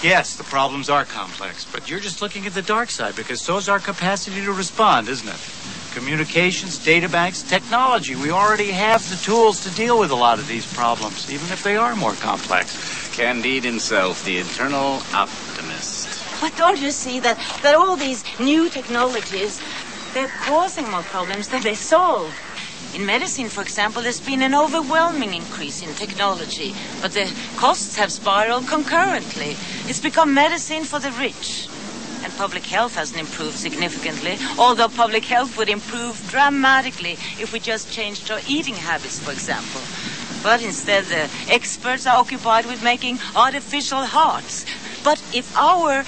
Yes, the problems are complex, but you're just looking at the dark side because so's our capacity to respond, isn't it? Communications, data banks, technology. We already have the tools to deal with a lot of these problems, even if they are more complex. Candide himself, the eternal optimist. But don't you see that all these new technologies, they're causing more problems than they solve? In medicine, for example, there's been an overwhelming increase in technology, but the costs have spiraled concurrently. It's become medicine for the rich. And public health hasn't improved significantly, although public health would improve dramatically if we just changed our eating habits, for example. But instead, the experts are occupied with making artificial hearts. But if our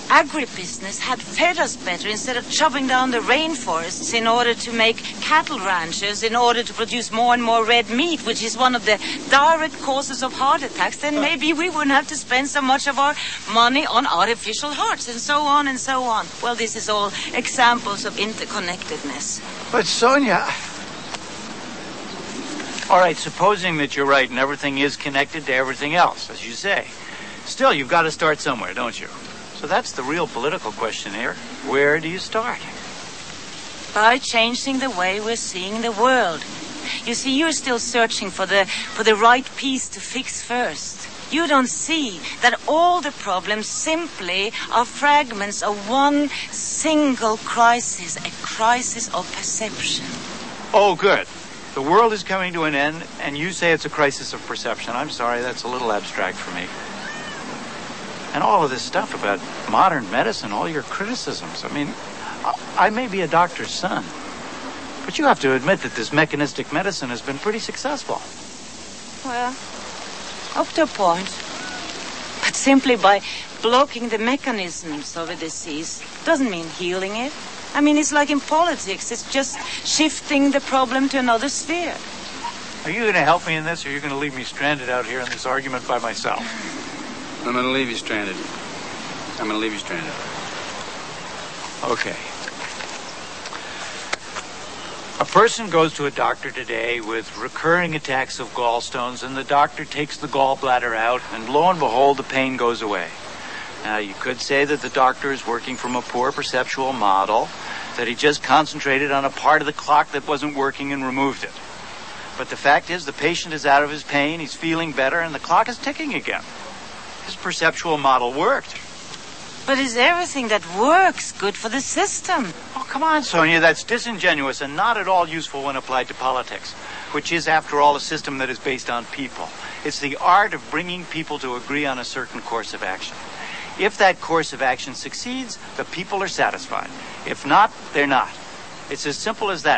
agribusiness had fed us better instead of chopping down the rainforests in order to make cattle ranches, in order to produce more and more red meat, which is one of the direct causes of heart attacks, then maybe we wouldn't have to spend so much of our money on artificial hearts, and so on and so on. Well, this is all examples of interconnectedness. But Sonia... All right, supposing that you're right and everything is connected to everything else, as you say. Still, you've got to start somewhere, don't you? So that's the real political question here. Where do you start? By changing the way we're seeing the world. You see, you're still searching for the right piece to fix first. You don't see that all the problems simply are fragments of one single crisis, a crisis of perception. Oh, good. The world is coming to an end, and you say it's a crisis of perception. I'm sorry, that's a little abstract for me. And all of this stuff about modern medicine, all your criticisms. I mean, I may be a doctor's son, but you have to admit that this mechanistic medicine has been pretty successful. Well, up to a point. But simply by blocking the mechanisms of a disease doesn't mean healing it. I mean, it's like in politics. It's just shifting the problem to another sphere. Are you going to help me in this, or are you going to leave me stranded out here in this argument by myself? I'm going to leave you stranded. Okay. A person goes to a doctor today with recurring attacks of gallstones, and the doctor takes the gallbladder out, and lo and behold, the pain goes away. Now, you could say that the doctor is working from a poor perceptual model, that he just concentrated on a part of the clock that wasn't working and removed it. But the fact is, the patient is out of his pain, he's feeling better, and the clock is ticking again. His perceptual model worked. But is everything that works good for the system? Oh, come on, Sonia, that's disingenuous and not at all useful when applied to politics, which is, after all, a system that is based on people. It's the art of bringing people to agree on a certain course of action. If that course of action succeeds, the people are satisfied. If not, they're not. It's as simple as that.